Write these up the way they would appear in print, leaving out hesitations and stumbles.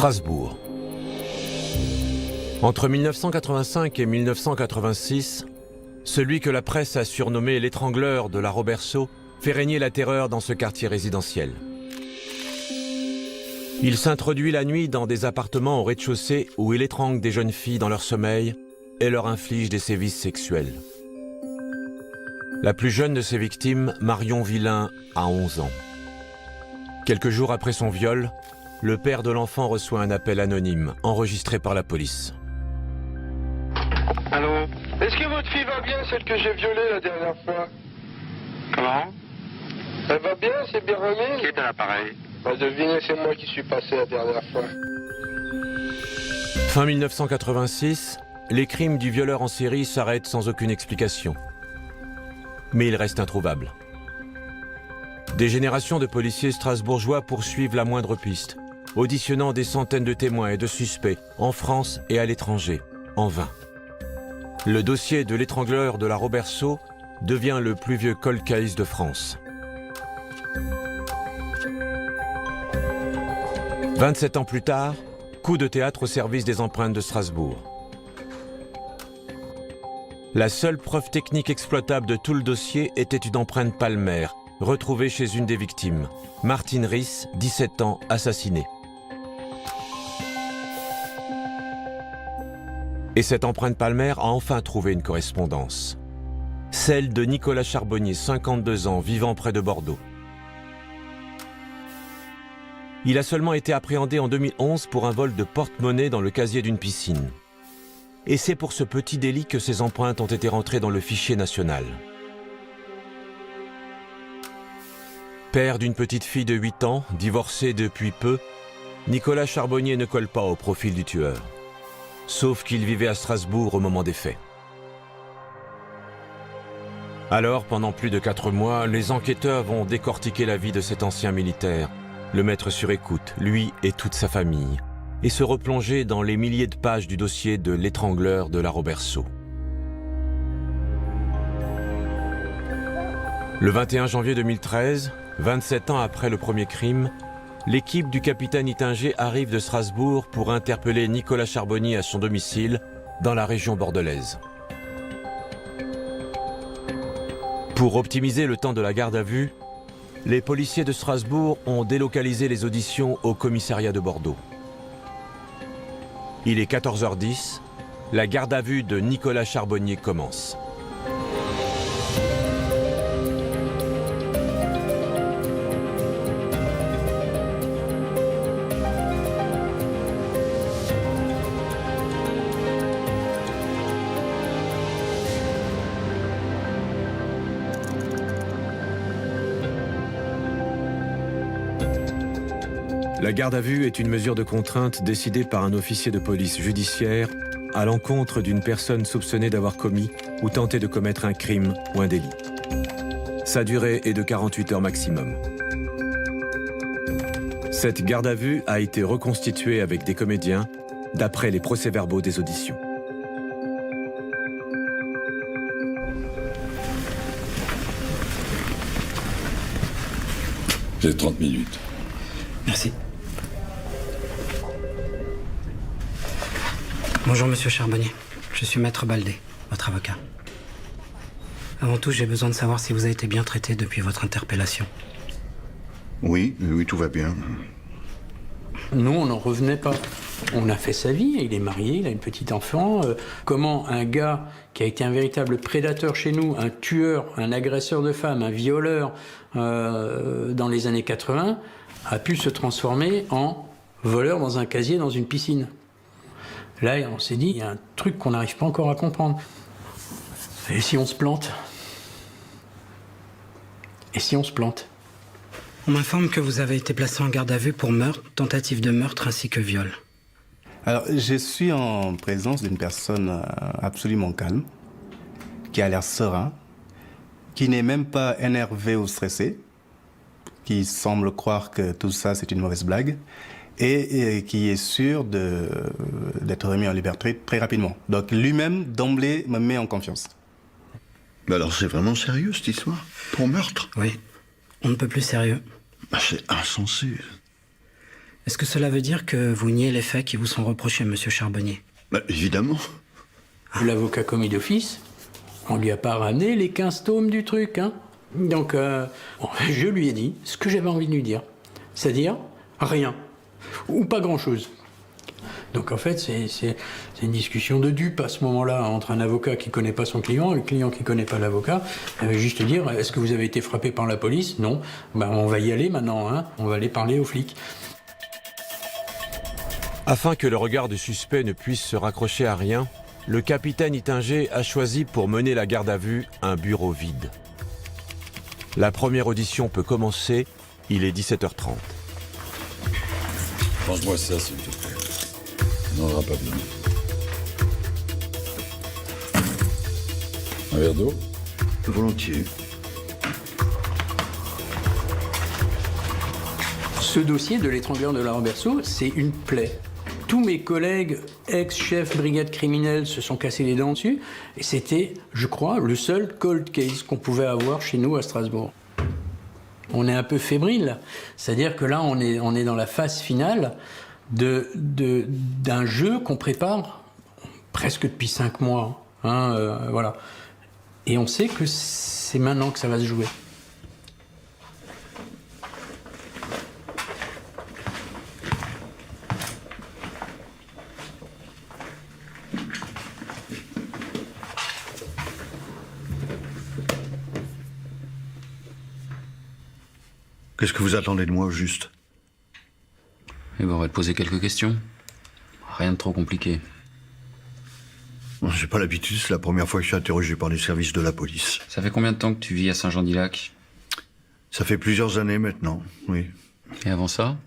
Strasbourg. Entre 1985 et 1986, celui que la presse a surnommé l'étrangleur de la Roberceau fait régner la terreur dans ce quartier résidentiel. Il s'introduit la nuit dans des appartements au rez-de-chaussée où il étrangle des jeunes filles dans leur sommeil et leur inflige des sévices sexuels. La plus jeune de ses victimes, Marion Villain, a 11 ans. Quelques jours après son viol, le père de l'enfant reçoit un appel anonyme, enregistré par la police. Allô? Est-ce que votre fille va bien, celle que j'ai violée la dernière fois? Comment? Elle va bien, c'est bien remis? Qui est à l'appareil? Bah, devinez, c'est moi qui suis passé la dernière fois. Fin 1986, les crimes du violeur en série s'arrêtent sans aucune explication. Mais il reste introuvable. Des générations de policiers strasbourgeois poursuivent la moindre piste, auditionnant des centaines de témoins et de suspects, en France et à l'étranger, en vain. Le dossier de l'étrangleur de la Roberceau devient le plus vieux cold case de France. 27 ans plus tard, coup de théâtre au service des empreintes de Strasbourg. La seule preuve technique exploitable de tout le dossier était une empreinte palmaire, retrouvée chez une des victimes, Martine Riss, 17 ans, assassinée. Et cette empreinte palmaire a enfin trouvé une correspondance. Celle de Nicolas Charbonnier, 52 ans, vivant près de Bordeaux. Il a seulement été appréhendé en 2011 pour un vol de porte-monnaie dans le casier d'une piscine. Et c'est pour ce petit délit que ses empreintes ont été rentrées dans le fichier national. Père d'une petite fille de 8 ans, divorcé depuis peu, Nicolas Charbonnier ne colle pas au profil du tueur. Sauf qu'il vivait à Strasbourg au moment des faits. Alors, pendant plus de 4 mois, les enquêteurs vont décortiquer la vie de cet ancien militaire, le mettre sur écoute, lui et toute sa famille, et se replonger dans les milliers de pages du dossier de l'étrangleur de la Roberceau. Le 21 janvier 2013, 27 ans après le premier crime, l'équipe du capitaine Ittinger arrive de Strasbourg pour interpeller Nicolas Charbonnier à son domicile, dans la région bordelaise. Pour optimiser le temps de la garde à vue, les policiers de Strasbourg ont délocalisé les auditions au commissariat de Bordeaux. Il est 14h10, la garde à vue de Nicolas Charbonnier commence. La garde à vue est une mesure de contrainte décidée par un officier de police judiciaire à l'encontre d'une personne soupçonnée d'avoir commis ou tenté de commettre un crime ou un délit. Sa durée est de 48 heures maximum. Cette garde à vue a été reconstituée avec des comédiens d'après les procès-verbaux des auditions. J'ai 30 minutes. Merci. Bonjour, monsieur Charbonnier. Je suis Maître Baldé, votre avocat. Avant tout, j'ai besoin de savoir si vous avez été bien traité depuis votre interpellation. Oui, tout va bien. Nous, on n'en revenait pas. On a fait sa vie, il est marié, il a une petite enfant. Comment un gars qui a été un véritable prédateur chez nous, un tueur, un agresseur de femmes, un violeur dans les années 80, a pu se transformer en voleur dans un casier dans une piscine. Là, on s'est dit, il y a un truc qu'on n'arrive pas encore à comprendre. Et si on se plante? Et si on se plante? On m'informe que vous avez été placé en garde à vue pour meurtre, tentative de meurtre ainsi que viol. Alors, je suis en présence d'une personne absolument calme, qui a l'air serein, qui n'est même pas énervé ou stressé, qui semble croire que tout ça c'est une mauvaise blague, et qui est sûr d'être remis en liberté très rapidement. Donc lui-même, d'emblée, me met en confiance. Mais alors c'est vraiment sérieux cette histoire? Pour meurtre? Oui, on ne peut plus sérieux. C'est insensé. Est-ce que cela veut dire que vous niez les faits qui vous sont reprochés, monsieur Charbonnier? Bah, évidemment. L'avocat commis d'office, on lui a pas ramené les 15 tomes du truc, hein. Donc, bon, je lui ai dit ce que j'avais envie de lui dire. C'est-à-dire, rien. Ou pas grand-chose. Donc en fait, c'est une discussion de dupe à ce moment-là entre un avocat qui ne connaît pas son client et le client qui ne connaît pas l'avocat. Juste dire, est-ce que vous avez été frappé par la police? Non. Ben, on va y aller maintenant, hein. On va aller parler aux flics. Afin que le regard du suspect ne puisse se raccrocher à rien, le capitaine Ittinger a choisi pour mener la garde à vue un bureau vide. La première audition peut commencer, il est 17h30. Range-moi ça, s'il te plaît. Ça n'en aura pas besoin. Un verre d'eau? Volontiers. Ce dossier de l'étrangleur de la Roberceau, c'est une plaie. Tous mes collègues ex-chefs brigade criminelle se sont cassés les dents dessus. Et c'était, je crois, le seul cold case qu'on pouvait avoir chez nous à Strasbourg. On est un peu fébrile. C'est-à-dire que là, on est dans la phase finale d'un jeu qu'on prépare presque depuis 5 mois. Hein, voilà. Et on sait que c'est maintenant que ça va se jouer. Qu'est-ce que vous attendez de moi, au juste? Eh ben, on va te poser quelques questions. Rien de trop compliqué. J'ai pas l'habitude, c'est la première fois que je suis interrogé par les services de la police. Ça fait combien de temps que tu vis à Saint-Jean-d'Illac? Ça fait plusieurs années maintenant, oui. Et avant ça?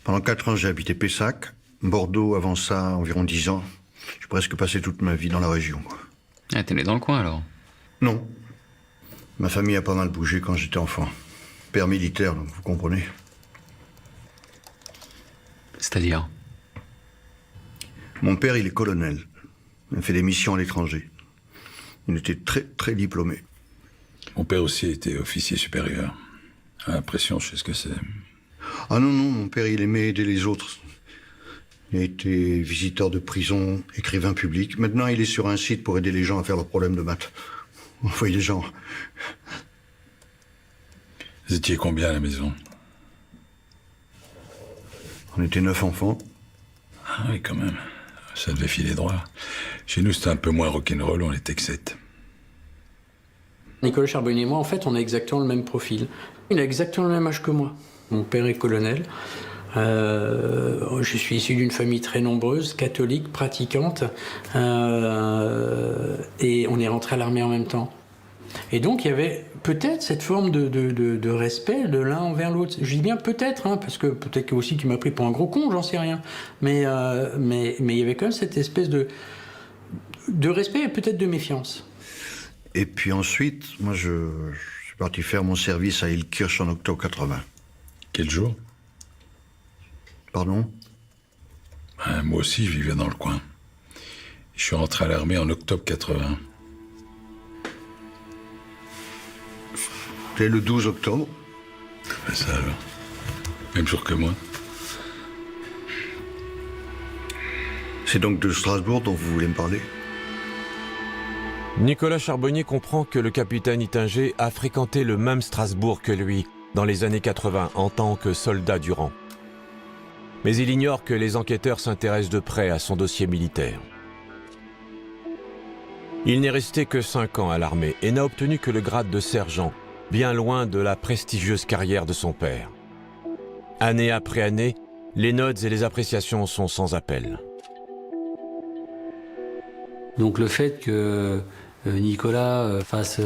Pendant 4 ans, j'ai habité Pessac. Bordeaux, avant ça, environ 10 ans. J'ai presque passé toute ma vie dans la région. Ah, t'es né dans le coin, alors? Non. Ma famille a pas mal bougé quand j'étais enfant. Père militaire, donc vous comprenez. C'est-à-dire? Mon père, il est colonel. Il a fait des missions à l'étranger. Il était très, très diplômé. Mon père aussi était officier supérieur. À l'impression, je sais ce que c'est. Ah non, non, mon père, il aimait aider les autres. Il a été visiteur de prison, écrivain public. Maintenant, il est sur un site pour aider les gens à faire leurs problèmes de maths. Vous voyez les gens. Vous étiez combien à la maison? On était 9 enfants. Ah oui, quand même. Ça devait filer droit. Chez nous, c'était un peu moins rock'n'roll, on était que 7. Nicolas Charbonnier et moi, en fait, on a exactement le même profil. Il a exactement le même âge que moi. Mon père est colonel. Je suis issu d'une famille très nombreuse, catholique, pratiquante. Et on est rentré à l'armée en même temps. Et donc, il y avait peut-être cette forme de respect de l'un envers l'autre. Je dis bien peut-être, hein, parce que peut-être aussi qu'il m'a pris pour un gros con, j'en sais rien. Mais il y avait quand même cette espèce de respect et peut-être de méfiance. Et puis ensuite, moi, je suis parti faire mon service à Ilkirch en octobre 80. Quel jour? Pardon? Moi aussi, je vivais dans le coin. Je suis rentré à l'armée en octobre 80. C'était le 12 octobre. Ben ça alors. Même jour que moi. C'est donc de Strasbourg dont vous voulez me parler? Nicolas Charbonnier comprend que le capitaine Ittinger a fréquenté le même Strasbourg que lui dans les années 80 en tant que soldat du rang. Mais il ignore que les enquêteurs s'intéressent de près à son dossier militaire. Il n'est resté que 5 ans à l'armée et n'a obtenu que le grade de sergent, bien loin de la prestigieuse carrière de son père. Année après année, les notes et les appréciations sont sans appel. Donc le fait que Nicolas fasse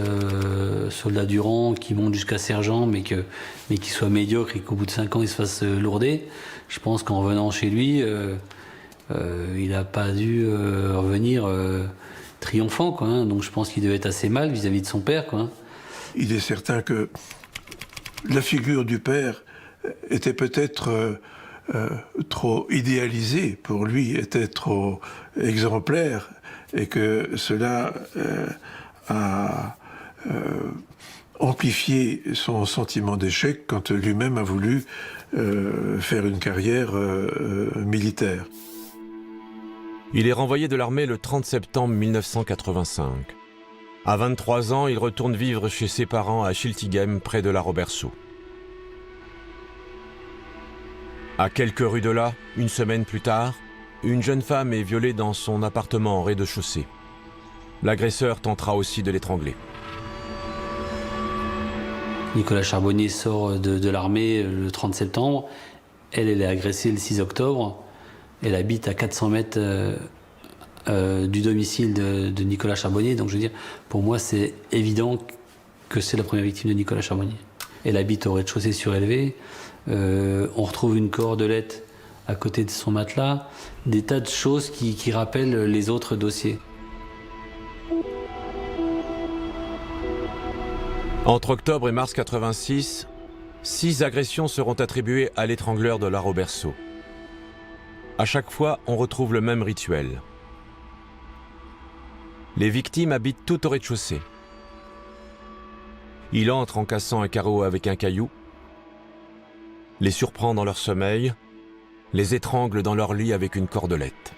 soldat du rang, qui monte jusqu'à sergent, mais qu'il soit médiocre et qu'au bout de 5 ans il se fasse lourder, je pense qu'en revenant chez lui, il n'a pas dû revenir triomphant, quoi, hein. Donc je pense qu'il devait être assez mal vis-à-vis de son père, quoi, hein. Il est certain que la figure du père était peut-être trop idéalisée pour lui, était trop exemplaire, et que cela a amplifié son sentiment d'échec quand lui-même a voulu faire une carrière militaire. Il est renvoyé de l'armée le 30 septembre 1985. À 23 ans, il retourne vivre chez ses parents à Schiltigheim, près de la Robertsau. À quelques rues de là, une semaine plus tard, une jeune femme est violée dans son appartement en rez-de-chaussée. L'agresseur tentera aussi de l'étrangler. Nicolas Charbonnier sort de l'armée le 30 septembre. Elle est agressée le 6 octobre. Elle habite à 400 mètres du domicile de Nicolas Charbonnier. Donc je veux dire, pour moi, c'est évident que c'est la première victime de Nicolas Charbonnier. Elle habite au rez-de-chaussée surélevé. On retrouve une cordelette à côté de son matelas. Des tas de choses qui rappellent les autres dossiers. Entre octobre et mars 86, 6 agressions seront attribuées à l'étrangleur de la Robertsau. À chaque fois, on retrouve le même rituel. Les victimes habitent tout au rez-de-chaussée. Il entre en cassant un carreau avec un caillou, les surprend dans leur sommeil, les étrangle dans leur lit avec une cordelette.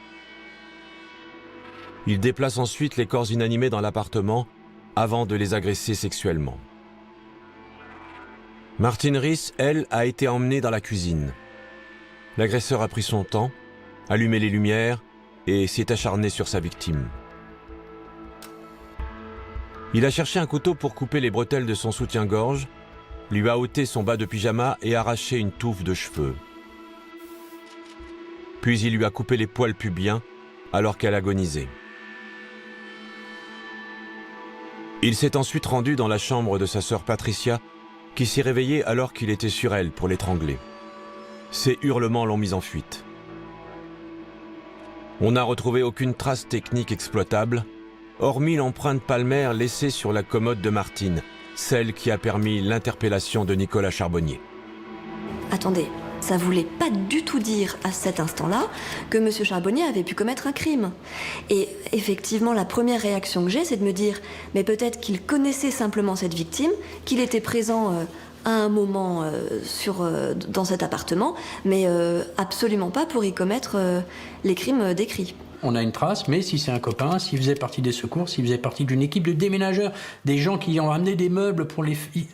Il déplace ensuite les corps inanimés dans l'appartement avant de les agresser sexuellement. Martine Riss, elle, a été emmenée dans la cuisine. L'agresseur a pris son temps, allumé les lumières et s'est acharné sur sa victime. Il a cherché un couteau pour couper les bretelles de son soutien-gorge, lui a ôté son bas de pyjama et arraché une touffe de cheveux. Puis il lui a coupé les poils pubiens alors qu'elle agonisait. Il s'est ensuite rendu dans la chambre de sa sœur Patricia, qui s'est réveillée alors qu'il était sur elle pour l'étrangler. Ses hurlements l'ont mise en fuite. On n'a retrouvé aucune trace technique exploitable, hormis l'empreinte palmaire laissée sur la commode de Martine, celle qui a permis l'interpellation de Nicolas Charbonnier. Attendez, ça voulait pas du tout dire à cet instant-là que M. Charbonnier avait pu commettre un crime. Et effectivement, la première réaction que j'ai, c'est de me dire, mais peut-être qu'il connaissait simplement cette victime, qu'il était présent à un moment dans cet appartement, mais absolument pas pour y commettre les crimes décrits. On a une trace, mais si c'est un copain, s'il faisait partie des secours, s'il faisait partie d'une équipe de déménageurs, des gens qui ont ramené des meubles pour les filles,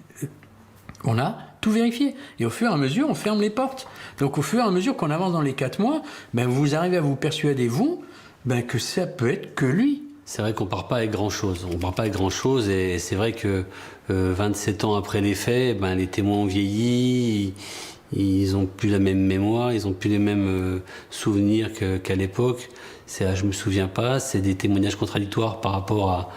on a tout vérifié. Et au fur et à mesure, on ferme les portes. Donc au fur et à mesure qu'on avance dans les 4 mois, vous arrivez à vous persuader, que ça peut être que lui. C'est vrai qu'on part pas avec grand-chose. On part pas avec grand-chose et c'est vrai que 27 ans après les faits, les témoins ont vieilli, ils ont plus la même mémoire, ils ont plus les mêmes souvenirs qu'à l'époque. Je me souviens pas, c'est des témoignages contradictoires par rapport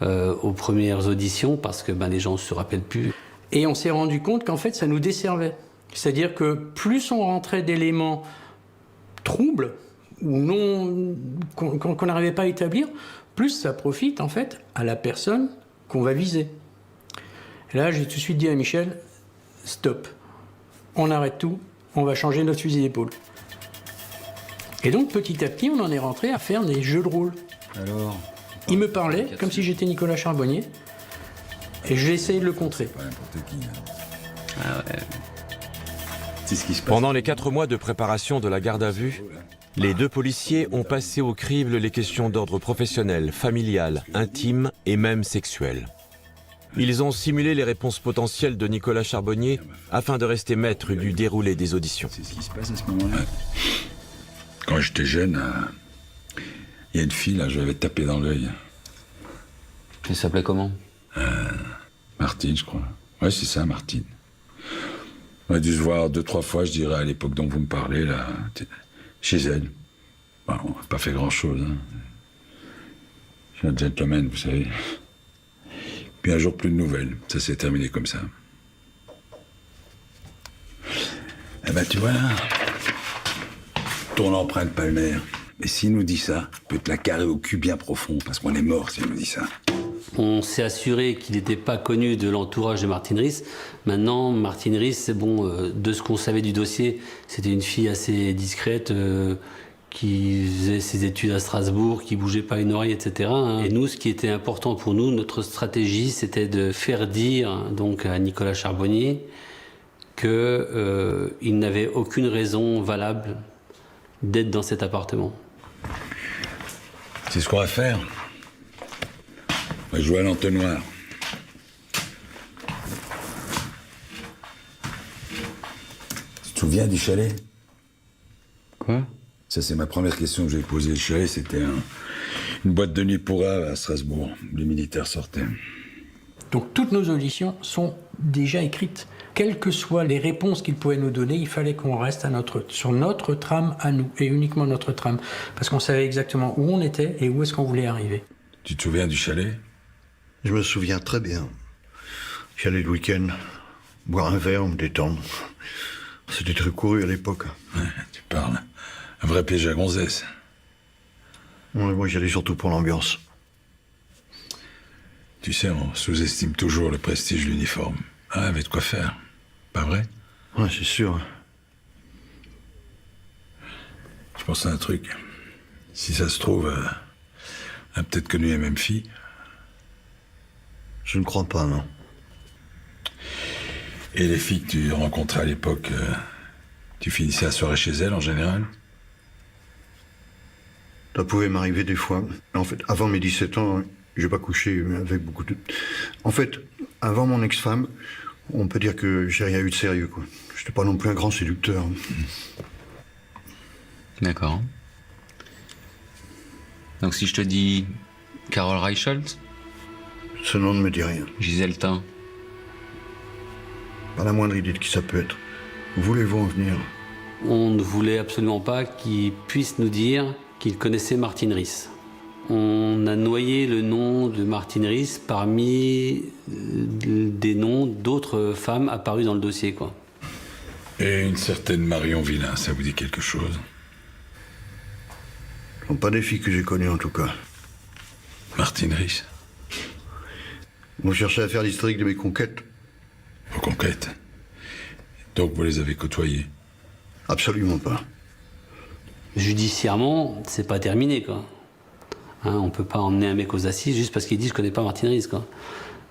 aux premières auditions parce que les gens se rappellent plus. Et on s'est rendu compte qu'en fait, ça nous desservait. C'est-à-dire que plus on rentrait d'éléments troubles ou non qu'on n'arrivait pas à établir, plus ça profite en fait à la personne qu'on va viser. Et là, j'ai tout de suite dit à Michel, stop, on arrête tout, on va changer notre fusil d'épaule. Et donc petit à petit, on en est rentré à faire des jeux de rôle. Alors, il me parlait comme si j'étais Nicolas Charbonnier. Et j'ai essayé de le contrer. Pas n'importe qui. ah ouais. C'est ce qui se passe. Pendant les 4 mois de préparation de la garde à vue, les 2 policiers ont passé au crible les questions d'ordre professionnel, familial, intime et même sexuel. Ils ont simulé les réponses potentielles de Nicolas Charbonnier afin de rester maîtres du déroulé des auditions. C'est ce qui se passe à ce moment-là. Quand j'étais jeune, il y a une fille, là, je l'avais tapé dans l'œil. Elle s'appelait comment? Martine, je crois. Ouais, c'est ça, Martine. On a dû se voir 2-3 fois, je dirais, à l'époque dont vous me parlez, là, chez elle. Bon, on n'a pas fait grand-chose, hein. Je suis un gentleman, vous savez. Puis un jour, plus de nouvelles. Ça s'est terminé comme ça. Eh ben, tu vois, là, ton empreinte palmaire. Mais s'il nous dit ça, peut te la carrer au cul bien profond, parce qu'on est mort s'il nous dit ça. On s'est assuré qu'il n'était pas connu de l'entourage de Martine Riss. Maintenant, Martine Riss, de ce qu'on savait du dossier, c'était une fille assez discrète, qui faisait ses études à Strasbourg, qui bougeait pas une oreille, etc. Et nous, ce qui était important pour nous, notre stratégie, c'était de faire dire donc à Nicolas Charbonnier qu'il n'avait aucune raison valable d'être dans cet appartement. C'est ce qu'on va faire. On va jouer à l'entonnoir. Tu te souviens du chalet? Quoi? Ça, c'est ma première question que je vais poser. Le chalet, c'était une boîte de nuit pour à Strasbourg, où les militaires sortaient. Donc toutes nos auditions sont déjà écrites. Quelles que soient les réponses qu'ils pouvaient nous donner, il fallait qu'on reste sur notre trame à nous, et uniquement notre trame. Parce qu'on savait exactement où on était et où est-ce qu'on voulait arriver. Tu te souviens du chalet? Je me souviens très bien. J'allais le week-end, boire un verre, me détendre. C'était très couru à l'époque. Ouais, tu parles. Un vrai piège à gonzesse. Ouais, moi, j'y allais surtout pour l'ambiance. Tu sais, on sous-estime toujours le prestige de l'uniforme. Ah, avait de quoi faire. Pas vrai? Ouais, c'est sûr. Je pense à un truc. Si ça se trouve, elle a peut-être connu la même fille. Je ne crois pas, non. Et les filles que tu rencontrais à l'époque, tu finissais la soirée chez elles en général? Ça pouvait m'arriver des fois. En fait, avant mes 17 ans, j'ai pas couché avec beaucoup de... En fait, avant mon ex-femme, on peut dire que j'ai rien eu de sérieux, quoi. J'étais pas non plus un grand séducteur. D'accord. Donc si je te dis Carole Reichelt? Ce nom ne me dit rien. Gisèle Tin? Pas la moindre idée de qui ça peut être. Où voulez-vous en venir? On ne voulait absolument pas qu'il puisse nous dire qu'il connaissait Martine Riss. On a noyé le nom de Martine Riss parmi des noms d'autres femmes apparues dans le dossier, quoi. Et une certaine Marion Villain, ça vous dit quelque chose? Ce sont pas des filles que j'ai connues, en tout cas. Martine Riss? Vous cherchez à faire l'historique de mes conquêtes? Vos conquêtes? Donc vous les avez côtoyées? Absolument pas. Judiciairement, c'est pas terminé, quoi. Hein, on peut pas emmener un mec aux assises juste parce qu'il dit je connais pas Martine Riss, quoi.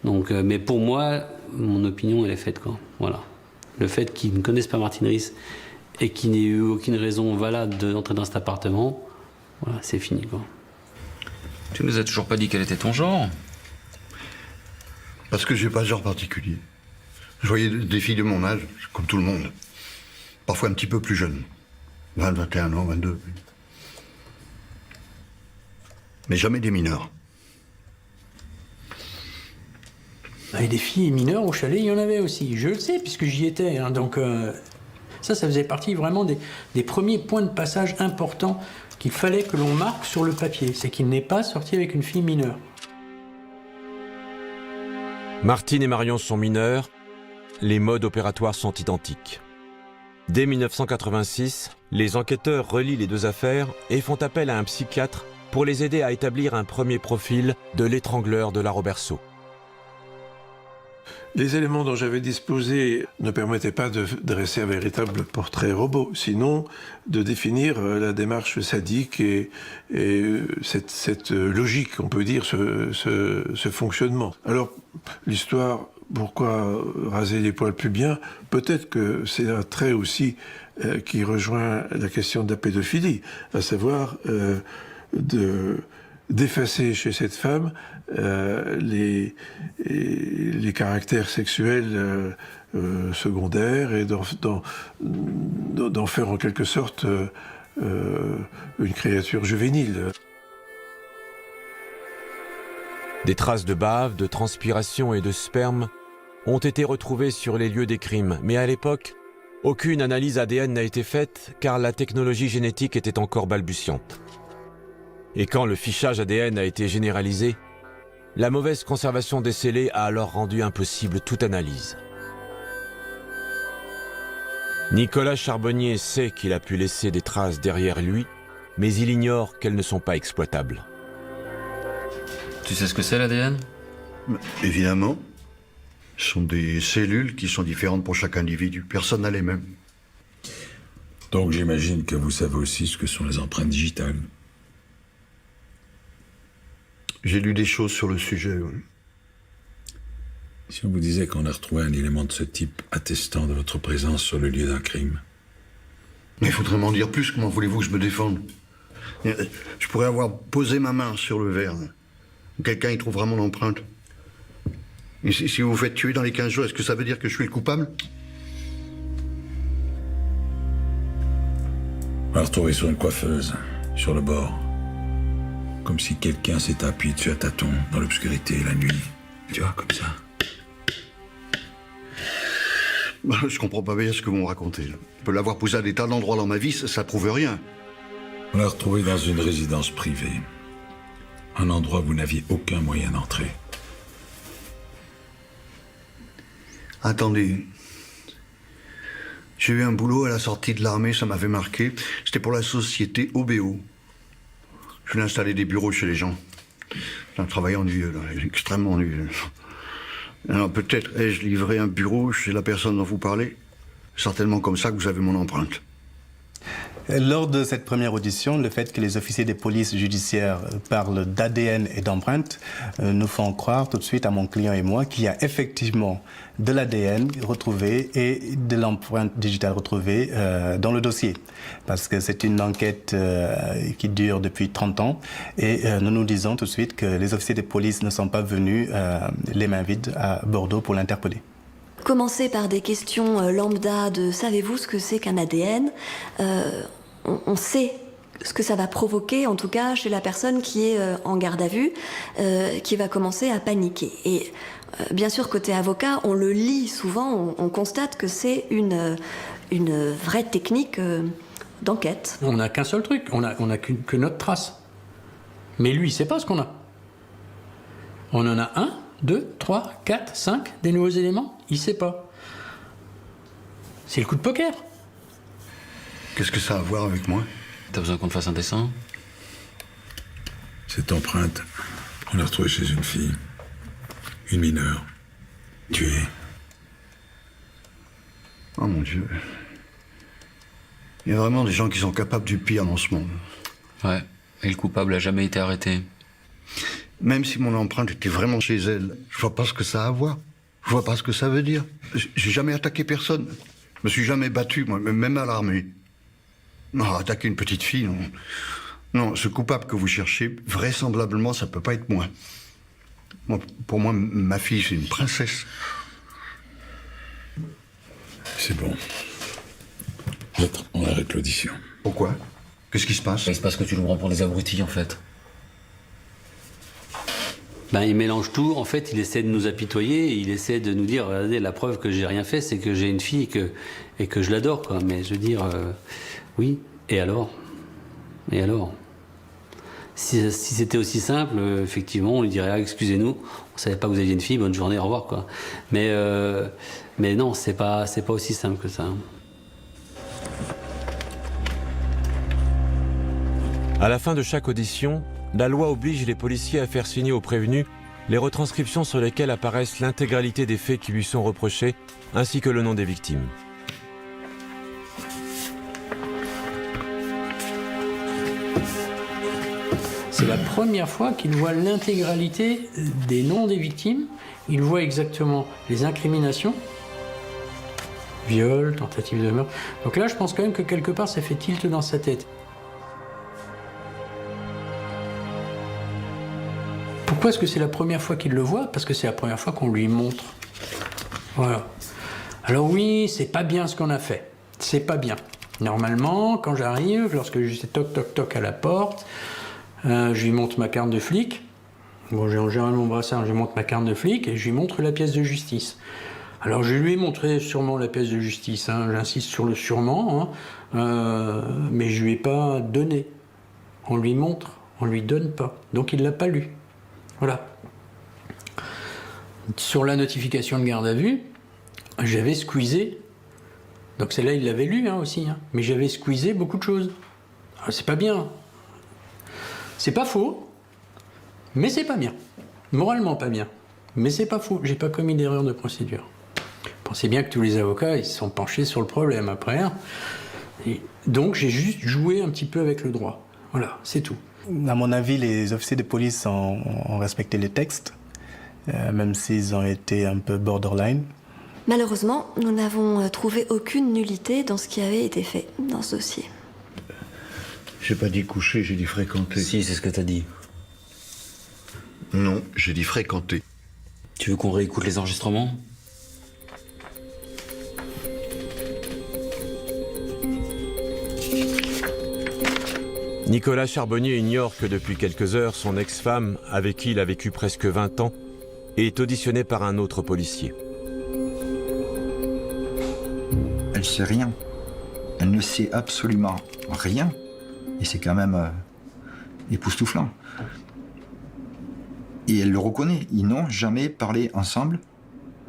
Donc, mais pour moi, mon opinion elle est faite, quoi. Voilà. Le fait qu'il ne connaisse pas Martine Riss et qu'il n'ait eu aucune raison valable d'entrer dans cet appartement, voilà, c'est fini, quoi. Tu nous as toujours pas dit quel était ton genre? Parce que j'ai pas de genre particulier. Je voyais des filles de mon âge, comme tout le monde. Parfois un petit peu plus jeunes. 20, 21 ans, 22. Mais jamais des mineurs. Et des filles mineures au chalet, il y en avait aussi. Je le sais, puisque j'y étais. Hein. Donc ça faisait partie vraiment des premiers points de passage importants qu'il fallait que l'on marque sur le papier. C'est qu'il n'est pas sorti avec une fille mineure. Martine et Marion sont mineures, les modes opératoires sont identiques. Dès 1986, les enquêteurs relient les deux affaires et font appel à un psychiatre pour les aider à établir un premier profil de l'étrangleur de la Roberceau. Les éléments dont j'avais disposé ne permettaient pas de dresser un véritable portrait robot, sinon de définir la démarche sadique et cette logique, on peut dire, ce fonctionnement. Alors, l'histoire, pourquoi raser les poils pubiens? Peut-être que c'est un trait aussi qui rejoint la question de la pédophilie, à savoir d'effacer chez cette femme les caractères sexuels secondaires et d'en faire en quelque sorte une créature juvénile. Des traces de bave, de transpiration et de sperme ont été retrouvées sur les lieux des crimes, mais à l'époque, aucune analyse ADN n'a été faite car la technologie génétique était encore balbutiante. Et quand le fichage ADN a été généralisé, la mauvaise conservation des scellés a alors rendu impossible toute analyse. Nicolas Charbonnier sait qu'il a pu laisser des traces derrière lui, mais il ignore qu'elles ne sont pas exploitables. Tu sais ce que c'est l'ADN? Évidemment. Ce sont des cellules qui sont différentes pour chaque individu. Personne n'a les mêmes. Donc j'imagine que vous savez aussi ce que sont les empreintes digitales. J'ai lu des choses sur le sujet, oui. Si on vous disait qu'on a retrouvé un élément de ce type attestant de votre présence sur le lieu d'un crime. Mais il faudrait m'en dire plus, comment voulez-vous que je me défende? Je pourrais avoir posé ma main sur le verre. Quelqu'un y trouvera mon empreinte. Et si vous vous faites tuer dans les 15 jours, est-ce que ça veut dire que je suis le coupable? On l'a retrouvé sur une coiffeuse, sur le bord. Comme si quelqu'un s'était appuyé dessus à tâtons, dans l'obscurité, la nuit. Tu vois, comme ça. Je comprends pas bien ce que vous me racontez. Je peux l'avoir posé à des tas d'endroits dans ma vie, ça prouve rien. On l'a retrouvé dans une résidence privée. Un endroit où vous n'aviez aucun moyen d'entrer. Attendez. J'ai eu un boulot à la sortie de l'armée, ça m'avait marqué. C'était pour la société OBO. Je voulais installer des bureaux chez les gens. C'est un travail ennuyeux, là, extrêmement ennuyeux. Alors peut-être ai-je livré un bureau chez la personne dont vous parlez? Certainement comme ça que vous avez mon empreinte. Lors de cette première audition, le fait que les officiers des polices judiciaires parlent d'ADN et d'empreintes nous font croire tout de suite à mon client et moi qu'il y a effectivement de l'ADN retrouvé et de l'empreinte digitale retrouvée dans le dossier. Parce que c'est une enquête qui dure depuis 30 ans et nous nous disons tout de suite que les officiers des polices ne sont pas venus les mains vides à Bordeaux pour l'interpeller. Commencer par des questions lambda de savez-vous ce que c'est qu'un ADN? On sait ce que ça va provoquer, en tout cas chez la personne qui est en garde à vue, qui va commencer à paniquer. Et bien sûr, côté avocat, on le lit souvent, on constate que c'est une vraie technique d'enquête. On n'a qu'un seul truc, on a que notre trace. Mais lui, il sait pas ce qu'on a. On en a 1, 2, 3, 4, 5 des nouveaux éléments, il sait pas. C'est le coup de poker. Qu'est-ce que ça a à voir avec moi? T'as besoin qu'on te fasse un dessin? Cette empreinte, on l'a retrouvée chez une fille. Une mineure. Tuée. Oh mon Dieu. Il y a vraiment des gens qui sont capables du pire dans ce monde. Ouais, et le coupable a jamais été arrêté. Même si mon empreinte était vraiment chez elle, je vois pas ce que ça a à voir. Je vois pas ce que ça veut dire. J'ai jamais attaqué personne. Je me suis jamais battu, moi, même à l'armée. Non, attaquer une petite fille, non. Non, ce coupable que vous cherchez, vraisemblablement, ça peut pas être moi. Pour moi, ma fille, c'est une princesse. C'est bon. Maître, on arrête l'audition. Pourquoi? Qu'est-ce qui se passe? Il se passe que tu nous prends pour des abrutis, en fait. Ben, il mélange tout, en fait, il essaie de nous apitoyer, il essaie de nous dire, regardez, la preuve que j'ai rien fait, c'est que j'ai une fille et que je l'adore, quoi. Mais je veux dire, oui, et alors? Et alors? Si c'était aussi simple, effectivement, on lui dirait, ah, excusez-nous, on savait pas que vous aviez une fille, bonne journée, au revoir, quoi. Mais non, c'est pas aussi simple que ça. À la fin de chaque audition, la loi oblige les policiers à faire signer aux prévenus les retranscriptions sur lesquelles apparaissent l'intégralité des faits qui lui sont reprochés, ainsi que le nom des victimes. C'est la première fois qu'il voit l'intégralité des noms des victimes. Il voit exactement les incriminations, viol, tentative de meurtre. Donc là, je pense quand même que quelque part, ça fait tilt dans sa tête. Pourquoi est-ce que c'est la première fois qu'il le voit? Parce que c'est la première fois qu'on lui montre. Voilà. Alors oui, c'est pas bien ce qu'on a fait. C'est pas bien. Normalement, quand j'arrive, lorsque je sais toc toc toc à la porte, je lui montre ma carte de flic. Bon, j'ai en général mon brassard, je lui montre ma carte de flic et je lui montre la pièce de justice. Alors je lui ai montré sûrement la pièce de justice, hein, j'insiste sur le sûrement, hein, mais je lui ai pas donné. On lui montre, on lui donne pas. Donc il l'a pas lu. Voilà. Sur la notification de garde à vue, j'avais squeezé, donc celle-là il l'avait lu, hein, aussi, hein, mais j'avais squeezé beaucoup de choses. Alors, c'est pas bien. C'est pas faux, mais c'est pas bien. Moralement pas bien, mais c'est pas faux. J'ai pas commis d'erreur de procédure. Pensez bien que tous les avocats, ils se sont penchés sur le problème après. Hein. Et donc j'ai juste joué un petit peu avec le droit. Voilà, c'est tout. À mon avis, les officiers de police ont respecté les textes, même s'ils ont été un peu borderline. Malheureusement, nous n'avons trouvé aucune nullité dans ce qui avait été fait dans ce dossier. J'ai pas dit coucher, j'ai dit fréquenter. Si, c'est ce que t'as dit. Non, j'ai dit fréquenter. Tu veux qu'on réécoute les enregistrements? Nicolas Charbonnier ignore que depuis quelques heures, son ex-femme, avec qui il a vécu presque 20 ans, est auditionnée par un autre policier. Elle sait rien. Elle ne sait absolument rien. Et c'est quand même époustouflant. Et elle le reconnaît. Ils n'ont jamais parlé ensemble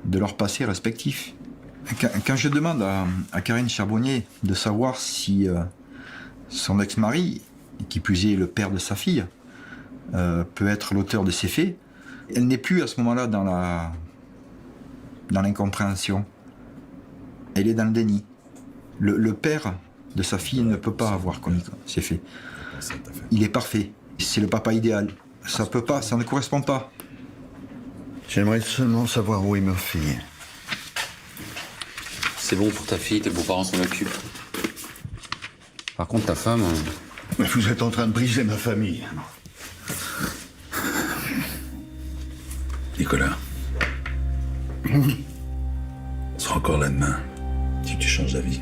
de leur passé respectif. Quand je demande à Karine Charbonnier de savoir si son ex-mari, qui plus est le père de sa fille, peut être l'auteur de ces faits, elle n'est plus à ce moment-là dans l'incompréhension. Elle est dans le déni. Le père de sa fille ne peut pas avoir commis ces faits. Il est parfait. C'est le papa idéal. Ça peut pas, ça ne correspond pas. J'aimerais seulement savoir où est ma fille. C'est bon pour ta fille, tes beaux-parents s'en occupent. Par contre, ta femme... Mais vous êtes en train de briser ma famille. Nicolas. Oui. On sera encore là demain, si tu changes d'avis.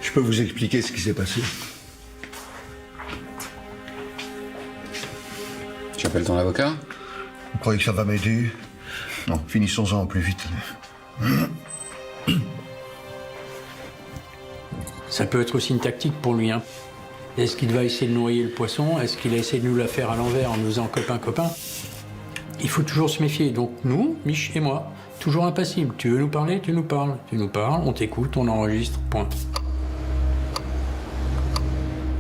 Je peux vous expliquer ce qui s'est passé? Tu appelles ton avocat? Vous croyez que ça va m'aider? Non, finissons-en au plus vite. Ça peut être aussi une tactique pour lui. Hein. Est-ce qu'il va essayer de noyer le poisson? Est-ce qu'il a essayé de nous la faire à l'envers en nous faisant copain-copain? Il faut toujours se méfier. Donc nous, Mich et moi, toujours impassibles. Tu veux nous parler? Tu nous parles. Tu nous parles, on t'écoute, on enregistre, point.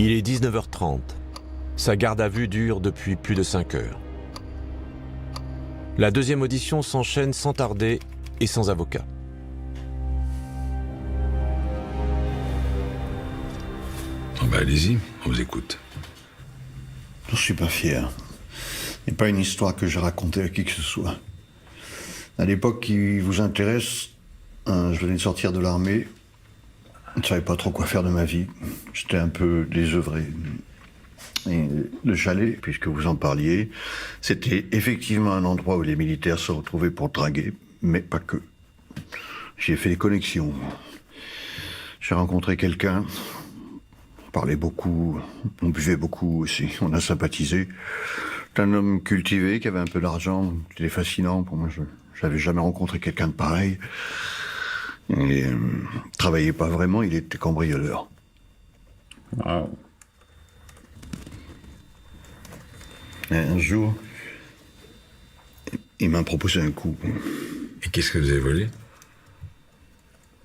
Il est 19h30. Sa garde à vue dure depuis plus de 5 heures. La deuxième audition s'enchaîne sans tarder et sans avocat. Oh bah allez-y, on vous écoute. Je suis pas fier. Ce n'est pas une histoire que j'ai racontée à qui que ce soit. À l'époque qui vous intéresse, je venais de sortir de l'armée. Je ne savais pas trop quoi faire de ma vie. J'étais un peu désœuvré. Et le chalet, puisque vous en parliez, c'était effectivement un endroit où les militaires se retrouvaient pour draguer, mais pas que. J'ai fait des connexions. J'ai rencontré quelqu'un, on parlait beaucoup, on buvait beaucoup aussi, on a sympathisé. C'est un homme cultivé, qui avait un peu d'argent, qui était fascinant pour moi. Je n'avais jamais rencontré quelqu'un de pareil. Il travaillait pas vraiment, il était cambrioleur. Wow. Et un jour, il m'a proposé un coup. Et qu'est-ce que vous avez volé?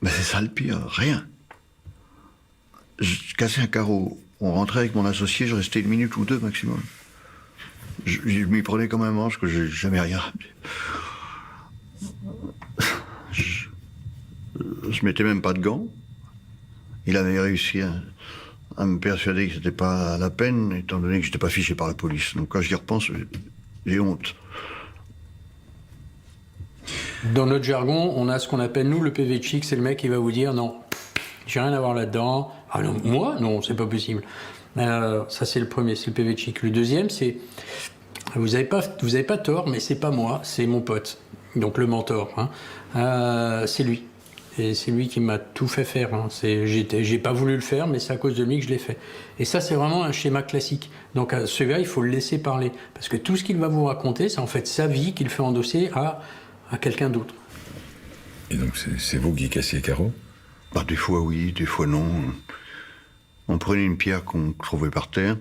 Ben c'est ça le pire, rien. Je cassais un carreau. On rentrait avec mon associé, je restais 1 minute ou 2 maximum. Je m'y prenais comme un manche que j'ai jamais rien. Je mettais même pas de gants. Il avait réussi à me persuader que c'était pas la peine, étant donné que j'étais pas fiché par la police. Donc quand j'y repense, j'ai honte. Dans notre jargon, on a ce qu'on appelle, nous, le PV chic, c'est le mec qui va vous dire non, j'ai rien à voir là-dedans. Ah non, moi, non, c'est pas possible. Ça, c'est le premier, c'est le PV chic. Le deuxième, c'est vous avez pas tort, mais c'est pas moi, c'est mon pote. Donc le mentor, hein. C'est lui. Et c'est lui qui m'a tout fait faire. Hein. J'ai pas voulu le faire, mais c'est à cause de lui que je l'ai fait. Et ça, c'est vraiment un schéma classique. Donc ce gars, il faut le laisser parler. Parce que tout ce qu'il va vous raconter, c'est en fait sa vie qu'il fait endosser à quelqu'un d'autre. Et donc c'est vous qui cassiez les carreaux? Bah, des fois oui, des fois non. On prenait une pierre qu'on trouvait par terre,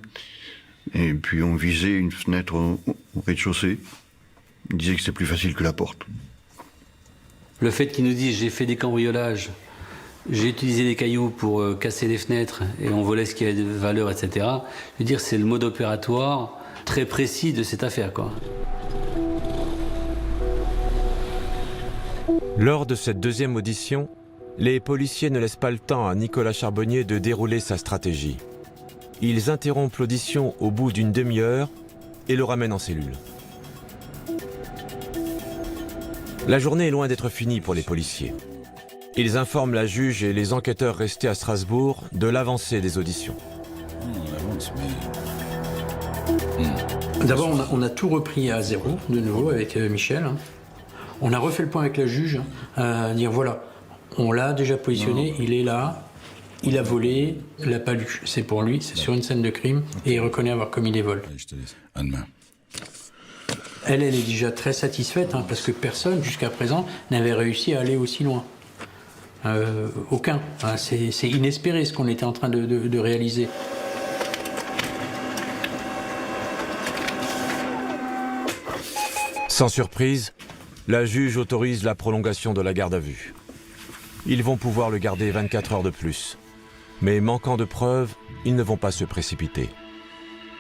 et puis on visait une fenêtre au rez-de-chaussée. Il disait que c'était plus facile que la porte. Le fait qu'ils nous disent j'ai fait des cambriolages, j'ai utilisé des cailloux pour casser les fenêtres et on volait ce qui avait de valeur, etc. Je veux dire, c'est le mode opératoire très précis de cette affaire, quoi. Lors de cette deuxième audition, les policiers ne laissent pas le temps à Nicolas Charbonnier de dérouler sa stratégie. Ils interrompent l'audition au bout d'une demi-heure et le ramènent en cellule. La journée est loin d'être finie pour les policiers. Ils informent la juge et les enquêteurs restés à Strasbourg de l'avancée des auditions. D'abord, on a tout repris à zéro, de nouveau, avec Michel. On a refait le point avec la juge, à dire voilà, on l'a déjà positionné, il est là, il a volé, il l'a pas lu. C'est pour lui, c'est sur une scène de crime, et il reconnaît avoir commis des vols. Je te laisse. À demain. Elle est déjà très satisfaite, parce que personne, jusqu'à présent, n'avait réussi à aller aussi loin. Aucun. C'est inespéré ce qu'on était en train de réaliser. Sans surprise, la juge autorise la prolongation de la garde à vue. Ils vont pouvoir le garder 24 heures de plus. Mais manquant de preuves, ils ne vont pas se précipiter.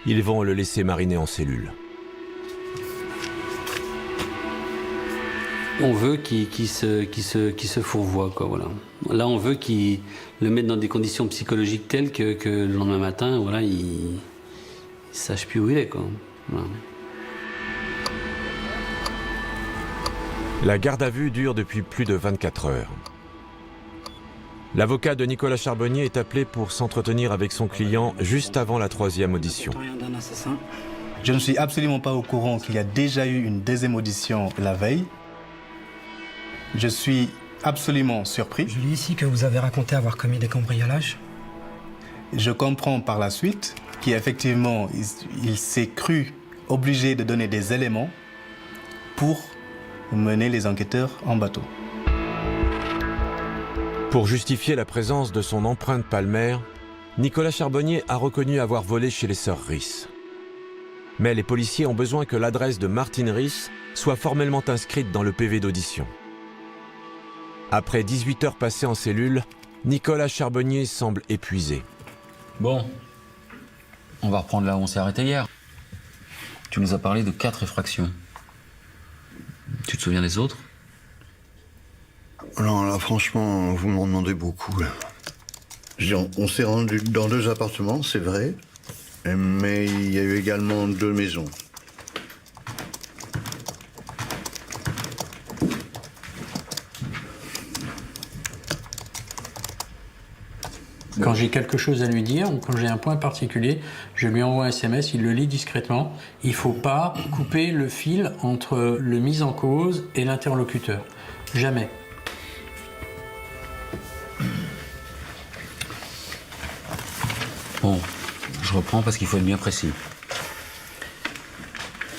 Ils vont le laisser mariner en cellule. On veut qu'il se fourvoie, quoi, voilà. Là, on veut qu'il le mette dans des conditions psychologiques telles que le lendemain matin, voilà, il sache plus où il est, quoi. Voilà. La garde à vue dure depuis plus de 24 heures. L'avocat de Nicolas Charbonnier est appelé pour s'entretenir avec son client juste avant la troisième audition. Je ne suis absolument pas au courant qu'il y a déjà eu une deuxième audition la veille. Je suis absolument surpris. Je lis ici que vous avez raconté avoir commis des cambriolages. Je comprends par la suite qu'effectivement, il s'est cru obligé de donner des éléments pour mener les enquêteurs en bateau. Pour justifier la présence de son empreinte palmaire, Nicolas Charbonnier a reconnu avoir volé chez les sœurs Ries. Mais les policiers ont besoin que l'adresse de Martine Ries soit formellement inscrite dans le PV d'audition. Après 18 heures passées en cellule, Nicolas Charbonnier semble épuisé. Bon, on va reprendre là où on s'est arrêté hier. Tu nous as parlé de 4 effractions. Tu te souviens des autres? Non, là, franchement, vous m'en demandez beaucoup. Là. On s'est rendu dans 2 appartements, c'est vrai, mais il y a eu également 2 maisons. Quand j'ai quelque chose à lui dire ou quand j'ai un point particulier, je lui envoie un SMS, il le lit discrètement. Il ne faut pas couper le fil entre le mis en cause et l'interlocuteur. Jamais. Bon, je reprends parce qu'il faut être bien précis.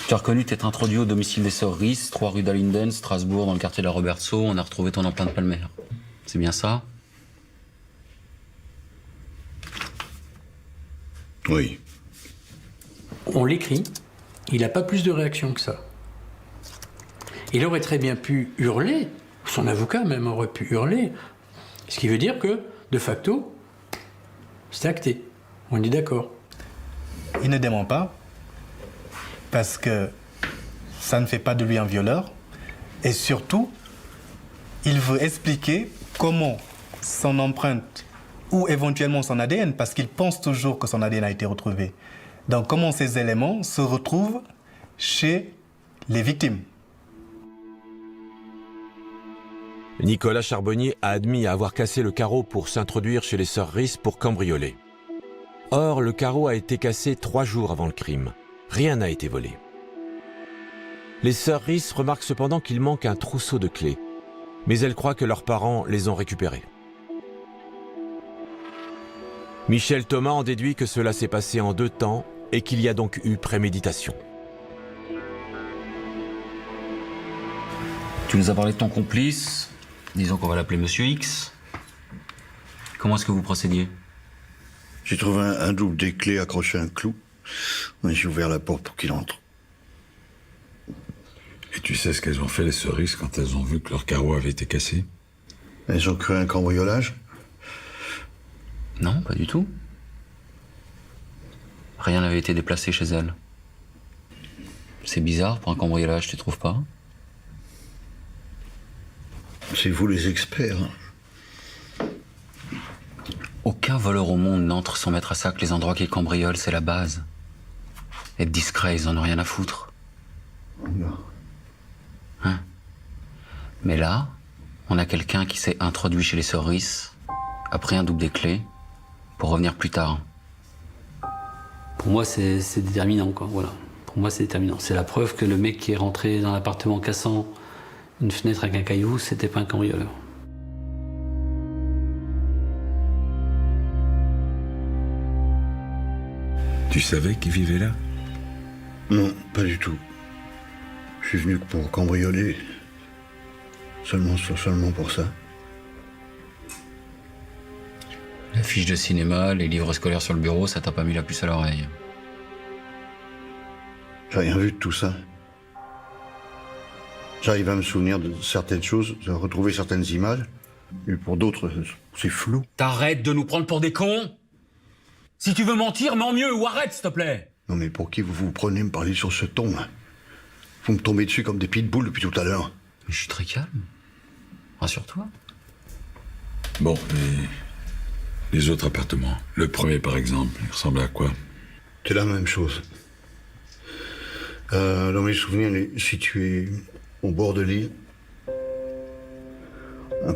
Tu as reconnu t'être introduit au domicile des sœurs Ries, 3 rue d'Alinden, Strasbourg, dans le quartier de la Robertso. On a retrouvé ton empreinte palmaire. C'est bien ça? Oui. On l'écrit, il n'a pas plus de réaction que ça. Il aurait très bien pu hurler, son avocat même aurait pu hurler, ce qui veut dire que, de facto, c'est acté. On est d'accord. Il ne dément pas, parce que ça ne fait pas de lui un violeur, et surtout, il veut expliquer comment son empreinte ou éventuellement son ADN, parce qu'il pense toujours que son ADN a été retrouvé. Donc comment ces éléments se retrouvent chez les victimes. Nicolas Charbonnier a admis avoir cassé le carreau pour s'introduire chez les sœurs Ries pour cambrioler. Or, le carreau a été cassé 3 jours avant le crime. Rien n'a été volé. Les sœurs Ries remarquent cependant qu'il manque un trousseau de clés, mais elles croient que leurs parents les ont récupérés. Michel Thomas en déduit que cela s'est passé en 2 temps et qu'il y a donc eu préméditation. Tu nous as parlé de ton complice. Disons qu'on va l'appeler Monsieur X. Comment est-ce que vous procédiez? J'ai trouvé un double des clés accroché à un clou. J'ai ouvert la porte pour qu'il entre. Et tu sais ce qu'elles ont fait, les sœurs Ries, quand elles ont vu que leur carreau avait été cassé? Elles ont cru un cambriolage? Non, pas du tout. Rien n'avait été déplacé chez elles. C'est bizarre pour un cambriolage, tu trouves pas? C'est vous les experts. Aucun voleur au monde n'entre sans mettre à sac les endroits qu'il cambriole, c'est la base. Être discret, ils en ont rien à foutre. Hein? Mais là, on a quelqu'un qui s'est introduit chez les sœurs Riss, a pris un double des clés, pour revenir plus tard. Pour moi, c'est déterminant, quoi. Voilà. Pour moi, c'est déterminant. C'est la preuve que le mec qui est rentré dans l'appartement en cassant une fenêtre avec un caillou, c'était pas un cambrioleur. Tu savais qu'il vivait là? Non, pas du tout. Je suis venu pour cambrioler. Seulement pour ça. La fiche de cinéma, les livres scolaires sur le bureau, ça t'a pas mis la puce à l'oreille. J'ai rien vu de tout ça. J'arrive à me souvenir de certaines choses, à retrouver certaines images. Mais pour d'autres, c'est flou. T'arrêtes de nous prendre pour des cons? Si tu veux mentir, mens mieux ou arrête, s'il te plaît. Non mais pour qui vous vous prenez me parler sur ce ton, hein? Vous me tombez dessus comme des pitbulls depuis tout à l'heure. Mais je suis très calme. Rassure-toi. Bon, les autres appartements. Le premier, par exemple, il ressemble à quoi? C'est la même chose. Dans mes souvenirs, il est situé au bord de l'île.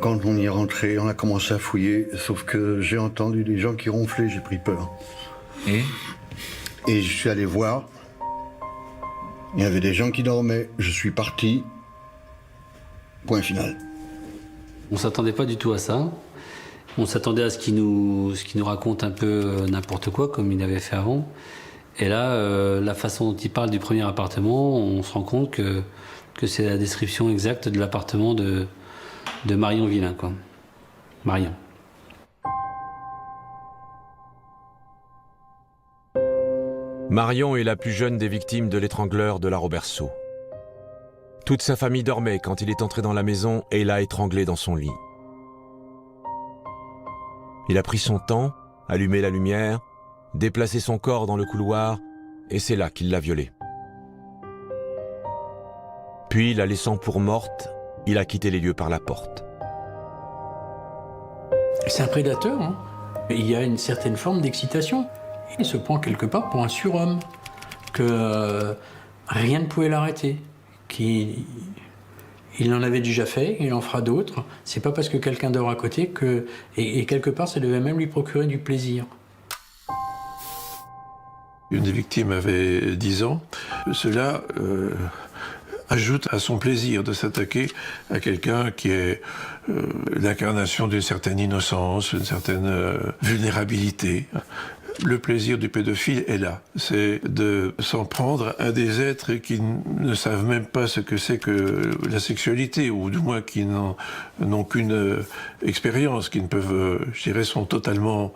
Quand on y est rentré, on a commencé à fouiller, sauf que j'ai entendu des gens qui ronflaient, j'ai pris peur. Et je suis allé voir. Il y avait des gens qui dormaient. Je suis parti. Point final. On s'attendait pas du tout à ça. On s'attendait à ce qu'il nous raconte un peu n'importe quoi, comme il avait fait avant. Et là, la façon dont il parle du premier appartement, on se rend compte que c'est la description exacte de l'appartement de Marion Villain, quoi. Marion. Marion est la plus jeune des victimes de l'étrangleur de la Roberceau. Toute sa famille dormait quand il est entré dans la maison et l'a étranglée dans son lit. Il a pris son temps, allumé la lumière, déplacé son corps dans le couloir, et c'est là qu'il l'a violée. Puis, la laissant pour morte, il a quitté les lieux par la porte. C'est un prédateur, hein. Il y a une certaine forme d'excitation. Il se prend quelque part pour un surhomme, que rien ne pouvait l'arrêter, qu'il en avait déjà fait, il en fera d'autres. C'est pas parce que quelqu'un dort à côté que... Et quelque part, ça devait même lui procurer du plaisir. Une des victimes avait 10 ans. Cela ajoute à son plaisir de s'attaquer à quelqu'un qui est l'incarnation d'une certaine innocence, d'une certaine vulnérabilité. Le plaisir du pédophile est là, c'est de s'en prendre à des êtres qui ne savent même pas ce que c'est que la sexualité, ou du moins qui n'ont qu'une expérience, qui ne peuvent, je dirais, sont totalement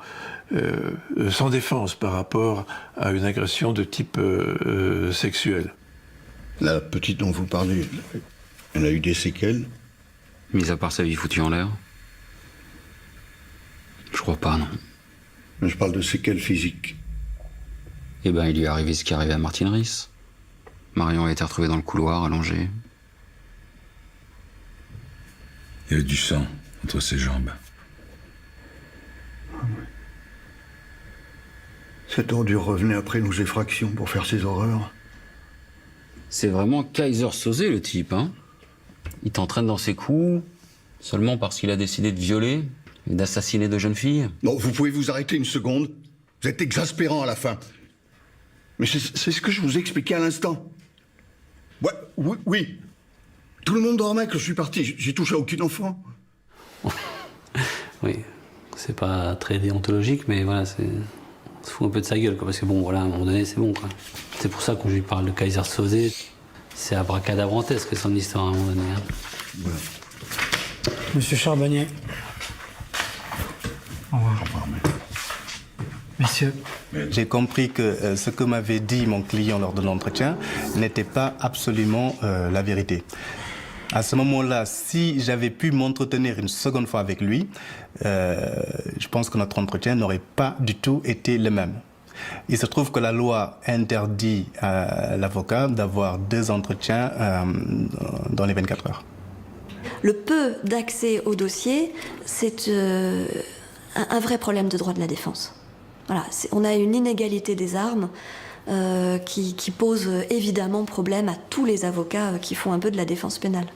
sans défense par rapport à une agression de type sexuel. La petite dont vous parlez, elle a eu des séquelles? Mis à part sa vie foutue en l'air? Je crois pas, non. Je parle de séquelles physiques. Eh ben, il lui est arrivé ce qui est arrivé à Martine Riss. Marion a été retrouvée dans le couloir, allongée. Il y avait du sang entre ses jambes. Cet ordure revenait après nos effractions pour faire ses horreurs. C'est vraiment Kaiser Soze, le type, hein. Il t'entraîne dans ses coups, seulement parce qu'il a décidé de violer et d'assassiner de jeunes filles. Non, vous pouvez vous arrêter une seconde? Vous êtes exaspérant à la fin. Mais c'est ce que je vous expliquais à l'instant. Ouais, oui. Tout le monde dormait que je suis parti. J'ai touché à aucun enfant. Oui, c'est pas très déontologique, mais voilà, c'est... On se fout un peu de sa gueule, quoi, parce que bon, voilà, à un moment donné, c'est bon, quoi. C'est pour ça qu'on lui parle de Kaiser Soze. C'est abracadabrantesque, son histoire, à un moment donné. Hein. Voilà. Monsieur Charbonnier. Au revoir. Messieurs. J'ai compris que ce que m'avait dit mon client lors de l'entretien n'était pas absolument la vérité. À ce moment-là, si j'avais pu m'entretenir une seconde fois avec lui, je pense que notre entretien n'aurait pas du tout été le même. Il se trouve que la loi interdit à l'avocat d'avoir 2 entretiens dans les 24 heures. le peu d'accès au dossier, c'est un vrai problème de droit de la défense. Voilà, on a une inégalité des armes qui pose évidemment problème à tous les avocats qui font un peu de la défense pénale.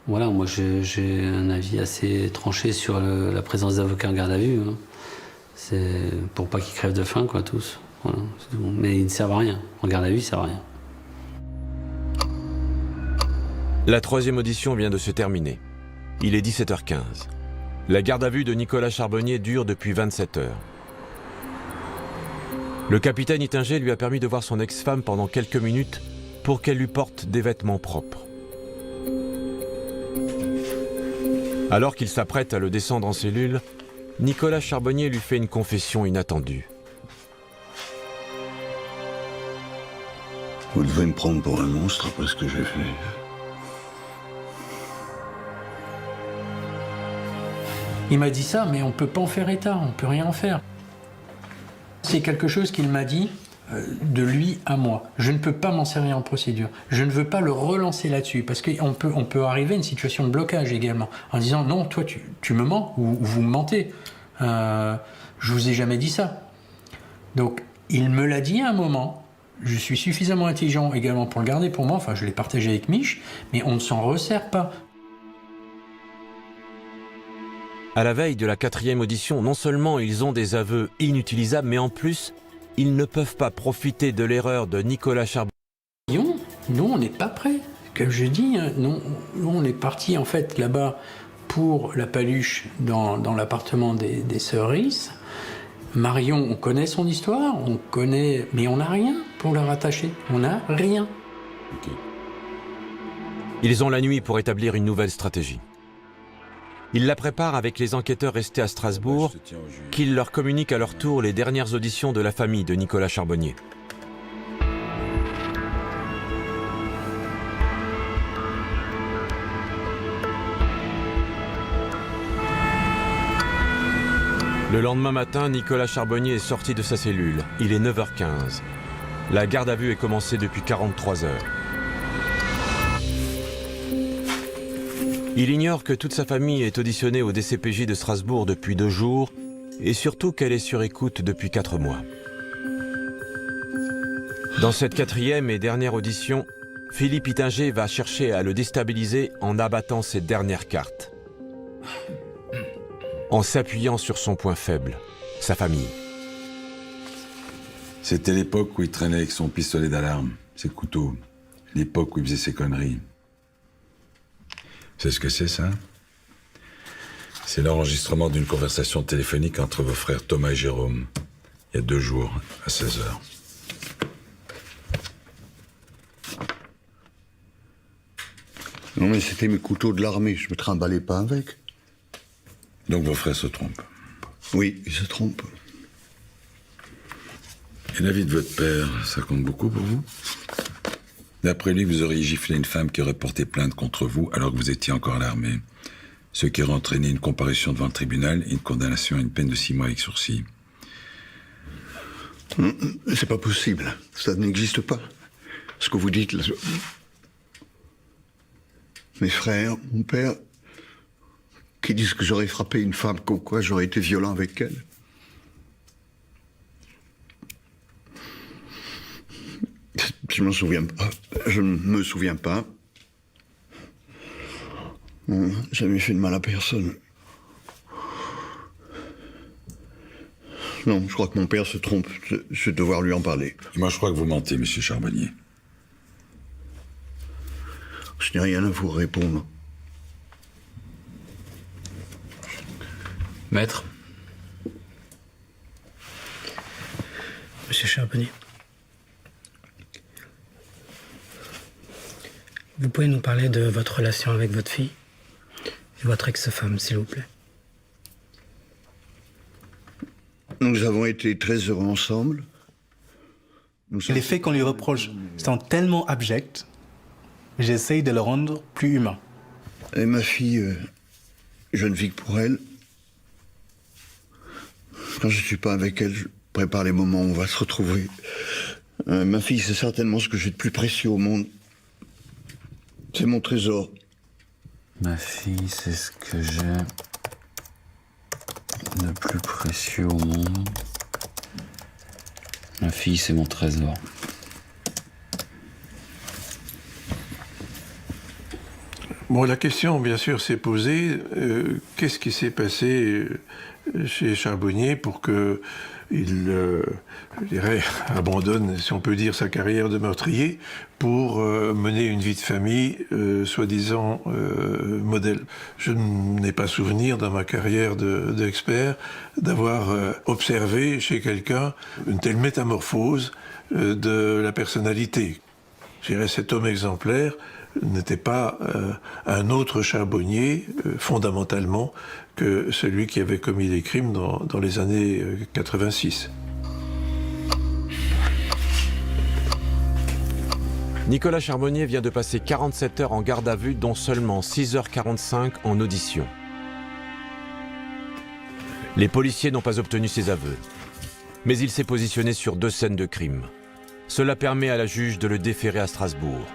Voilà, moi j'ai un avis assez tranché sur la présence d'avocats en garde à vue. Hein. C'est pour pas qu'ils crèvent de faim, quoi, tous. Voilà, mais ils ne servent à rien. En garde à vue, ils servent à rien. La troisième audition vient de se terminer. Il est 17h15. La garde à vue de Nicolas Charbonnier dure depuis 27 heures. Le capitaine Ittinger lui a permis de voir son ex-femme pendant quelques minutes pour qu'elle lui porte des vêtements propres. Alors qu'il s'apprête à le descendre en cellule, Nicolas Charbonnier lui fait une confession inattendue. Vous devez me prendre pour un monstre après ce que j'ai fait. Il m'a dit ça, mais on ne peut pas en faire état, on ne peut rien en faire. C'est quelque chose qu'il m'a dit de lui à moi. Je ne peux pas m'en servir en procédure. Je ne veux pas le relancer là-dessus, parce qu'on peut arriver à une situation de blocage également, en disant non, toi tu me mens, ou vous me mentez. Je vous ai jamais dit ça. Donc il me l'a dit à un moment. Je suis suffisamment intelligent également pour le garder pour moi, enfin je l'ai partagé avec Mich, mais on ne s'en resserre pas. À la veille de la quatrième audition, non seulement ils ont des aveux inutilisables, mais en plus, ils ne peuvent pas profiter de l'erreur de Nicolas Charbonnier. Nous, on n'est pas prêts. Comme je dis, nous, on est parti en fait là-bas pour la paluche dans l'appartement des sœurs Riss. Marion, on connaît son histoire, on connaît, mais on n'a rien pour la rattacher. On n'a rien. Okay. Ils ont la nuit pour établir une nouvelle stratégie. Ils la préparent avec les enquêteurs restés à Strasbourg, qu'ils leur communiquent à leur tour les dernières auditions de la famille de Nicolas Charbonnier. Le lendemain matin, Nicolas Charbonnier est sorti de sa cellule. Il est 9h15. La garde à vue est commencée depuis 43 heures. Il ignore que toute sa famille est auditionnée au DCPJ de Strasbourg depuis 2 jours et surtout qu'elle est sur écoute depuis 4 mois. Dans cette quatrième et dernière audition, Philippe Ittinger va chercher à le déstabiliser en abattant ses dernières cartes. En s'appuyant sur son point faible, sa famille. C'était l'époque où il traînait avec son pistolet d'alarme, ses couteaux. L'époque où il faisait ses conneries. C'est ce que c'est, ça? C'est l'enregistrement d'une conversation téléphonique entre vos frères Thomas et Jérôme, il y a 2 jours, à 16h. Non, mais c'était mes couteaux de l'armée, je me trimballais pas avec. Donc vos frères se trompent? Oui, ils se trompent. Et la vie de votre père, ça compte beaucoup pour vous? D'après lui, vous auriez giflé une femme qui aurait porté plainte contre vous alors que vous étiez encore à l'armée. Ce qui aurait entraîné une comparution devant le tribunal et une condamnation à une peine de 6 mois avec sursis. C'est pas possible. Ça n'existe pas. Ce que vous dites là. Mes frères, mon père, qui disent que j'aurais frappé une femme, comme quoi j'aurais été violent avec elle. Je m'en souviens pas. Je ne me souviens pas. Jamais fait de mal à personne. Non, je crois que mon père se trompe. Je vais devoir lui en parler. Moi, je crois que vous mentez, monsieur Charbonnier. Je n'ai rien à vous répondre. Maître. Monsieur Charbonnier. Vous pouvez nous parler de votre relation avec votre fille et votre ex-femme, s'il vous plaît. Nous avons été très heureux ensemble. Les faits qu'on lui reproche sont tellement abjects, j'essaye de le rendre plus humain. Et ma fille, je ne vis que pour elle. Quand je ne suis pas avec elle, je prépare les moments où on va se retrouver. Ma fille, c'est certainement ce que j'ai de plus précieux au monde. C'est mon trésor. Ma fille, c'est ce que j'ai de plus précieux au monde. Ma fille, c'est mon trésor. Bon, la question, bien sûr, s'est posée, qu'est-ce qui s'est passé chez Charbonnier pour que il, je dirais, abandonne, si on peut dire, sa carrière de meurtrier pour mener une vie de famille, soi-disant modèle. Je n'ai pas souvenir dans ma carrière d'expert d'avoir observé chez quelqu'un une telle métamorphose de la personnalité. Je dirais, cet homme exemplaire n'était pas un autre Charbonnier, fondamentalement, que celui qui avait commis les crimes dans les années 86. Nicolas Charbonnier vient de passer 47 heures en garde à vue, dont seulement 6h45 en audition. Les policiers n'ont pas obtenu ses aveux. Mais il s'est positionné sur 2 scènes de crime. Cela permet à la juge de le déférer à Strasbourg.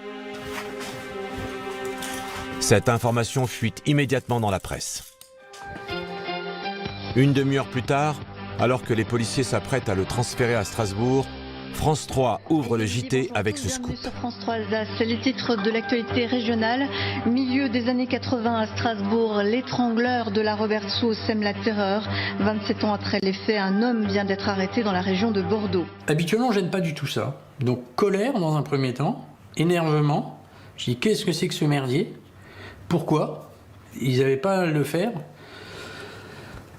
Cette information fuite immédiatement dans la presse. Une demi-heure plus tard, alors que les policiers s'apprêtent à le transférer à Strasbourg, France 3 ouvre le JT avec ce scoop. Sur France 3 Alsace, c'est les titres de l'actualité régionale. Milieu des années 80 à Strasbourg, l'étrangleur de la Robertsau sème la terreur. 27 ans après les faits, un homme vient d'être arrêté dans la région de Bordeaux. Habituellement, j'aime pas du tout ça. Donc colère dans un premier temps, énervement. Je dis qu'est-ce que c'est que ce merdier? Pourquoi? Ils n'avaient pas à le faire.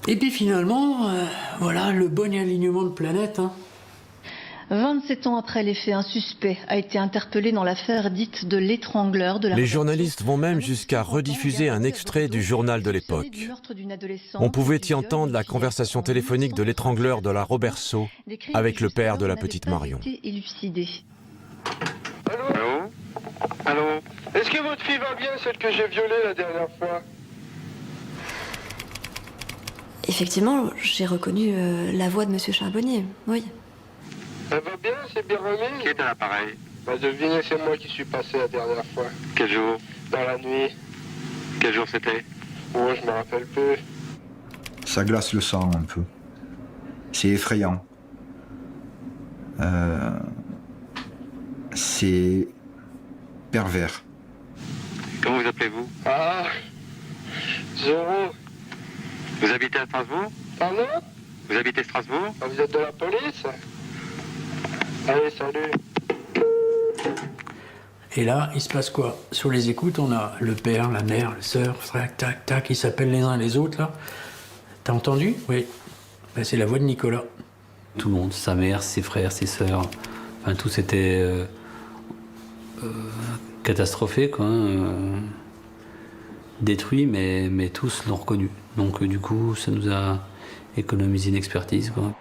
Et puis finalement, voilà, le bon alignement de planète. 27 ans après les faits, un suspect a été interpellé dans l'affaire dite de l'étrangleur de la... Les journalistes vont même jusqu'à rediffuser un extrait du journal de l'époque. On pouvait y entendre la conversation téléphonique de l'étrangleur de la Robertsau avec le père de la petite Marion. Allô? Allô? Est-ce que votre fille va bien, celle que j'ai violée la dernière fois? Effectivement, j'ai reconnu la voix de Monsieur Charbonnier, oui. Elle va bien, c'est bien remis? Qui est à l'appareil? Bah devinez, c'est moi qui suis passé la dernière fois. Quel jour? Dans la nuit. Quel jour c'était? Oh, je me rappelle plus. Ça glace le sang un peu. C'est effrayant. C'est pervers. Comment vous appelez-vous? Ah, Zoro. Vous habitez à Strasbourg? Pardon? Vous habitez Strasbourg? Ah, vous êtes de la police? Allez, salut. Et là, il se passe quoi? Sur les écoutes, on a le père, la mère, le sœur, tac, tac, tac, ils s'appellent les uns les autres, là. T'as entendu? Oui. Ben, c'est la voix de Nicolas. Tout le monde, sa mère, ses frères, ses sœurs, enfin, tout s'était catastrophé, quoi. Détruit, mais tous l'ont reconnu. Donc, du coup, ça nous a économisé une expertise, quoi.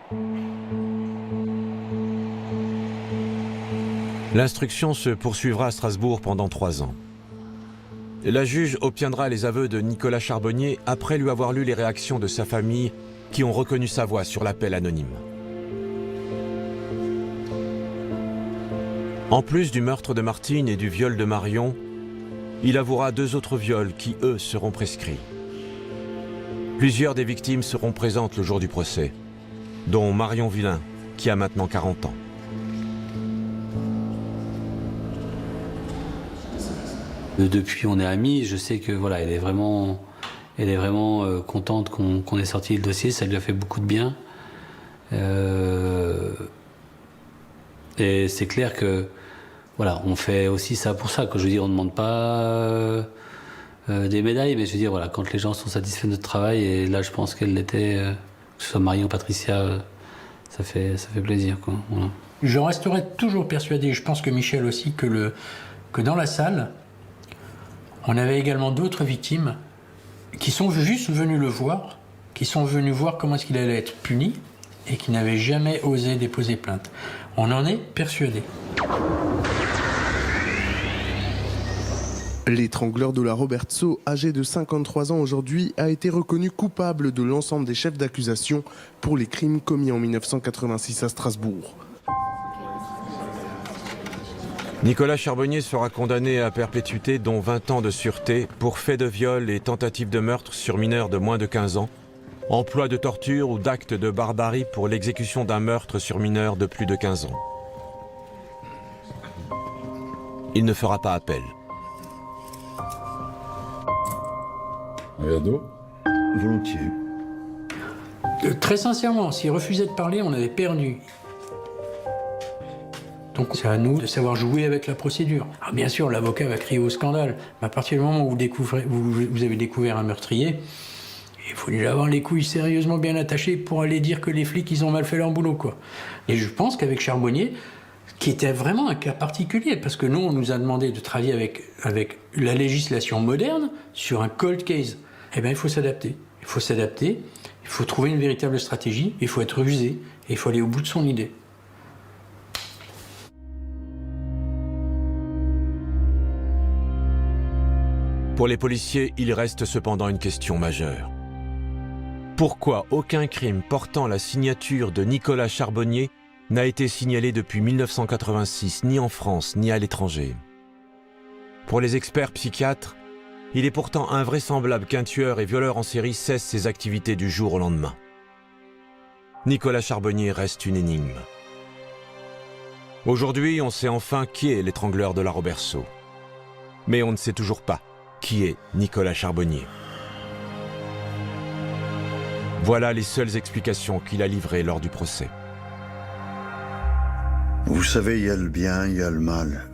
L'instruction se poursuivra à Strasbourg pendant 3 ans. La juge obtiendra les aveux de Nicolas Charbonnier après lui avoir lu les réactions de sa famille qui ont reconnu sa voix sur l'appel anonyme. En plus du meurtre de Martine et du viol de Marion, il avouera 2 autres viols qui, eux, seront prescrits. Plusieurs des victimes seront présentes le jour du procès, dont Marion Villain, qui a maintenant 40 ans. Depuis, on est amis. Je sais que voilà, elle est vraiment contente qu'on ait sorti le dossier. Ça lui a fait beaucoup de bien. Et c'est clair que voilà, on fait aussi ça pour ça. Que je veux dire, on ne demande pas des médailles, mais je veux dire voilà, quand les gens sont satisfaits de notre travail, et là, je pense qu'elle l'était, que ce soit Marion, Patricia, ça fait plaisir, quoi. Voilà. Je resterai toujours persuadé, je pense que Michel aussi, que dans la salle, on avait également d'autres victimes qui sont juste venues le voir, qui sont venues voir comment est-ce qu'il allait être puni et qui n'avaient jamais osé déposer plainte. On en est persuadé. L'étrangleur de la Robertsau, âgé de 53 ans aujourd'hui, a été reconnu coupable de l'ensemble des chefs d'accusation pour les crimes commis en 1986 à Strasbourg. Nicolas Charbonnier sera condamné à perpétuité, dont 20 ans de sûreté, pour fait de viol et tentative de meurtre sur mineurs de moins de 15 ans, emploi de torture ou d'actes de barbarie pour l'exécution d'un meurtre sur mineur de plus de 15 ans. Il ne fera pas appel. Un verre d'eau ? Volontiers. Très sincèrement, s'il refusait de parler, on avait perdu. Donc c'est à nous de savoir jouer avec la procédure. Alors bien sûr, l'avocat va crier au scandale, mais à partir du moment où vous avez découvert un meurtrier, il faut déjà avoir les couilles sérieusement bien attachées pour aller dire que les flics, ils ont mal fait leur boulot, quoi. Et je pense qu'avec Charbonnier, qui était vraiment un cas particulier, parce que nous, on nous a demandé de travailler avec la législation moderne sur un cold case. Eh bien, il faut s'adapter. Il faut s'adapter, il faut trouver une véritable stratégie, il faut être rusé, et il faut aller au bout de son idée. Pour les policiers, il reste cependant une question majeure. Pourquoi aucun crime portant la signature de Nicolas Charbonnier n'a été signalé depuis 1986, ni en France, ni à l'étranger? Pour les experts psychiatres, il est pourtant invraisemblable qu'un tueur et violeur en série cesse ses activités du jour au lendemain. Nicolas Charbonnier reste une énigme. Aujourd'hui, on sait enfin qui est l'étrangleur de la Roberceau. Mais on ne sait toujours pas qui est Nicolas Charbonnier. Voilà les seules explications qu'il a livrées lors du procès. Vous savez, il y a le bien, il y a le mal.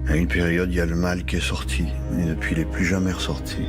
À une période, il y a le mal qui est sorti, et depuis, il n'est plus jamais ressorti.